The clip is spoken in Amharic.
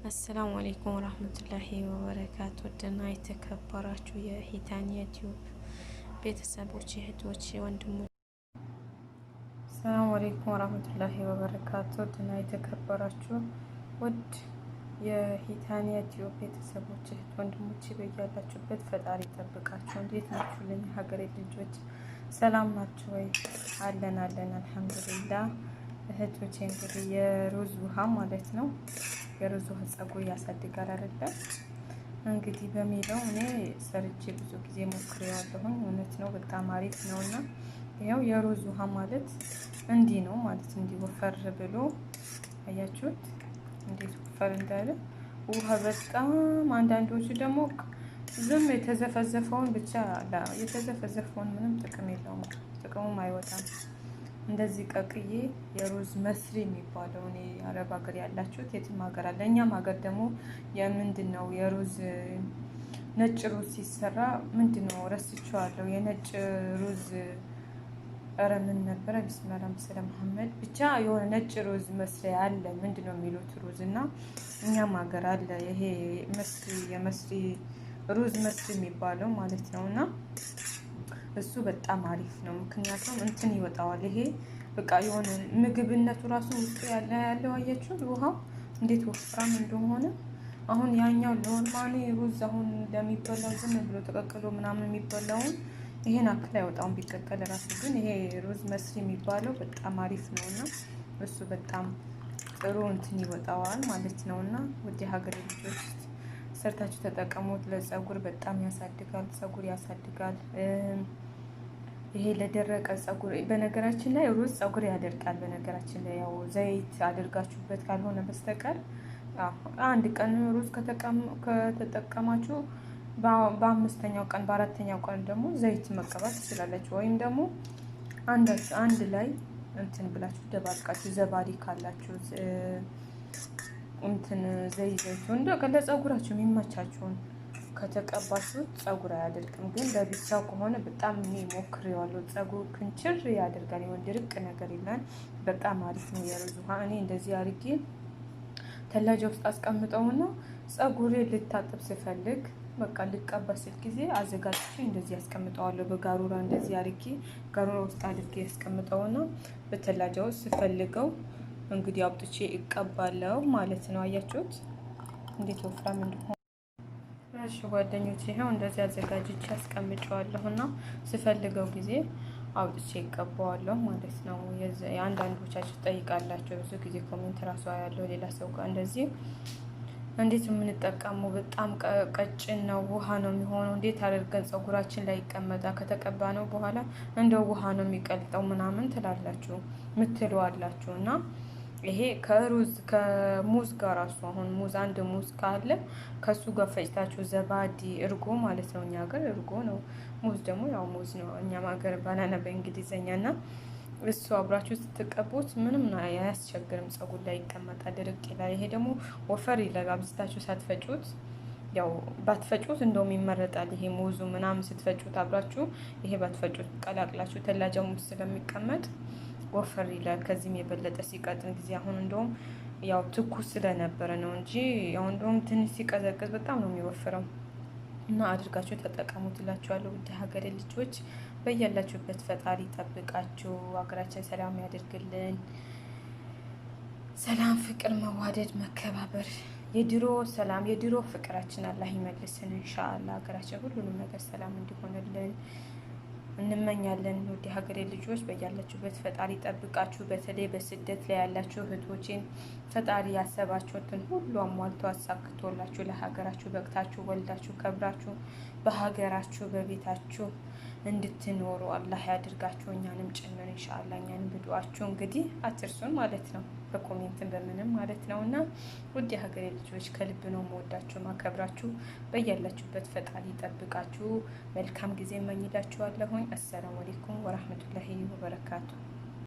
አሰላሙ አለይኩም ወራህመቱላሂ ወበረካቱ። ውድና የተከበራችሁ የሂታን ዩቲዩብ ቤተሰቦች እህቶች፣ ወንድሞች ሰላም አለይኩም ወራህመቱላሂ ወበረካቱ። ውድና የተከበራችሁ ውድ የሂታን ዩቲዩብ ቤተሰቦች እህት ወንድሞች በያላችሁበት ፈጣሪ ይጠብቃችሁ። እንዴት ናችሁ? ለኛ ሀገሬ ልጆች ሰላም ናችሁ ወይ? አለን አልሐምዱሊላህ። እህቶቼ እንግዲህ የሩዝ ውሃ ማለት ነው። የሩዝ ውሃ ጸጉር ያሳድጋል አይደለም? እንግዲህ በሚለው እኔ ሰርቼ ብዙ ጊዜ ሞክሬዋለሁኝ። እውነት ነው፣ በጣም አሪፍ ነው። እና ያው የሩዝ ውሃ ማለት እንዲህ ነው ማለት እንዲህ ወፈር ብሎ አያችሁት እንዴት ወፈር እንዳለ ውሃ በጣም አንዳንዶቹ ደግሞ ዝም የተዘፈዘፈውን ብቻ የተዘፈዘፈውን ምንም ጥቅም የለውም፣ ጥቅሙም አይወጣም። እንደዚህ ቀቅዬ የሩዝ መስሪ የሚባለው እኔ አረብ ሀገር ያላችሁት የትም ሀገር አለ። እኛም ሀገር ደግሞ የምንድን ነው የሩዝ ነጭ ሩዝ ሲሰራ ምንድን ነው ረስቼዋለሁ። የነጭ ሩዝ ኧረ ምን ነበረ? ቢስሚላህ መሰለ መሐመድ ብቻ የሆነ ነጭ ሩዝ መስሪያ አለ። ምንድን ነው የሚሉት ሩዝ እና እኛም ሀገር አለ ይሄ መስሪ የመስሪ ሩዝ መስሪ የሚባለው ማለት ነው። እና እሱ በጣም አሪፍ ነው። ምክንያቱም እንትን ይወጣዋል። ይሄ በቃ የሆነ ምግብነቱ ራሱ ውስጡ ያለው አያችሁ ውሃው እንዴት ወፍራም እንደሆነ። አሁን ያኛው ኖርማሊ ሩዝ አሁን እንደሚበላው ዝም ብሎ ተቀቅሎ ምናምን የሚበላውን ይሄን አክል አይወጣውም ቢቀቀል ራሱ። ግን ይሄ ሩዝ መስሪ የሚባለው በጣም አሪፍ ነው እና እሱ በጣም ጥሩ እንትን ይወጣዋል ማለት ነው። እና ውድ ሀገር ልጆች ሰርታችሁ ተጠቀሙት። ለጸጉር በጣም ያሳድጋል፣ ጸጉር ያሳድጋል። ይሄ ለደረቀ ጸጉር በነገራችን ላይ ሩዝ ጸጉር ያደርቃል። በነገራችን ላይ ያው ዘይት አድርጋችሁበት ካልሆነ በስተቀር አንድ ቀን ሩዝ ከተጠቀማችሁ በአምስተኛው ቀን በአራተኛው ቀን ደግሞ ዘይት መቀባት ትችላላችሁ። ወይም ደግሞ አንድ ላይ እንትን ብላችሁ ደባልቃችሁ ዘባዲ ካላችሁ እንትን ዘይቱ እንደ ለጸጉራችሁ የሚመቻችሁን ከተቀባችሁት ጸጉር አያደርቅም። ግን ለብቻው ከሆነ በጣም እኔ ሞክሬዋለሁ። ጸጉር ክንችር ያደርጋል። የሆነ ድርቅ ነገር ይላል። በጣም አሪፍ ነው የሩዝ ውሃ። እኔ እንደዚህ አድርጌ ተላጃ ውስጥ አስቀምጠውና ጸጉሬ ልታጥብ ስፈልግ በቃ ልቀባ ስል ጊዜ አዘጋጅቼ እንደዚህ ያስቀምጠዋለሁ። በጋሩራ እንደዚህ አድርጌ ጋሩራ ውስጥ አድርጌ ያስቀምጠውና በተላጃ ውስጥ ስፈልገው እንግዲህ አውጥቼ እቀባለሁ ማለት ነው። አያችሁት እንዴት ወፍራም እንደሆነ። እሺ ጓደኞቼ ይሄው እንደዚህ አዘጋጅቼ አስቀምጨዋለሁና ስፈልገው ጊዜ አውጥቼ እቀባዋለሁ ማለት ነው። የአንዳንዶቻችሁ ጠይቃላችሁ ብዙ ጊዜ ኮሜንት ራሱ ያለው ሌላ ሰው ጋር እንደዚህ እንዴት የምንጠቀመው በጣም ቀጭን ነው፣ ውሃ ነው የሚሆነው። እንዴት አድርገን ጸጉራችን ላይ ይቀመጣል? ከተቀባ ነው በኋላ እንደ ውሃ ነው የሚቀልጠው ምናምን ትላላችሁ ምትሉ አላችሁ። እና ይሄ ከሙዝ ጋር ራሱ አሁን ሙዝ አንድ ሙዝ ካለ ከሱ ጋር ፈጭታችሁ ዘባዲ እርጎ ማለት ነው። እኛ ሀገር እርጎ ነው፣ ሙዝ ደግሞ ያው ሙዝ ነው። እኛም ሀገር ባናና በእንግሊዘኛ እና እሱ አብራችሁ ስትቀቡት ምንም አያስቸግርም፣ ጸጉር ላይ ይቀመጣል፣ ድርቅ ይላል። ይሄ ደግሞ ወፈር ይላል። አብዝታችሁ ሳትፈጩት ያው ባትፈጩት እንደውም ይመረጣል። ይሄ ሙዙ ምናምን ስትፈጩት አብራችሁ ይሄ ባትፈጩት ቀላቅላችሁ ተላጃው ውስጥ ስለሚቀመጥ ወፈር ይላል። ከዚህም የበለጠ ሲቀጥን ጊዜ አሁን እንደውም ያው ትኩስ ስለነበረ ነው እንጂ ያው እንደውም ትንሽ ሲቀዘቅዝ በጣም ነው የሚወፍረው። እና አድርጋችሁ ተጠቀሙት እላችኋለሁ። ውድ ሀገሬ ልጆች በያላችሁበት ፈጣሪ ጠብቃችሁ፣ ሀገራችን ሰላም ያደርግልን። ሰላም፣ ፍቅር፣ መዋደድ፣ መከባበር፣ የድሮ ሰላም የድሮ ፍቅራችን አላህ ይመልስን ኢንሻአላህ። ሀገራችን ሁሉንም ነገር ሰላም እንዲሆንልን እንመኛለን። ውድ ሀገሬ ልጆች በያላችሁበት ፈጣሪ ጠብቃችሁ። በተለይ በስደት ላይ ያላችሁ እህቶችን ፈጣሪ ያሰባችሁትን ሁሉ አሟልቶ አሳክቶላችሁ ለሀገራችሁ በቅታችሁ ወልዳችሁ ከብራችሁ በሀገራችሁ በቤታችሁ እንድትኖሩ አላህ ያድርጋችሁ። እኛንም ጭምር ኢንሻአላህ። እኛንም በዱአችሁ እንግዲህ አትርሱን ማለት ነው፣ በኮሜንትን በምንም ማለት ነው። እና ውድ የሀገሬ ልጆች ከልብ ነው መወዳችሁ ማከብራችሁ። በያላችሁበት ፈጣሪ ጠብቃችሁ። መልካም ጊዜ እመኝላችኋለሁኝ። አሰላሙ አለይኩም ወራህመቱላሂ ወበረካቱ።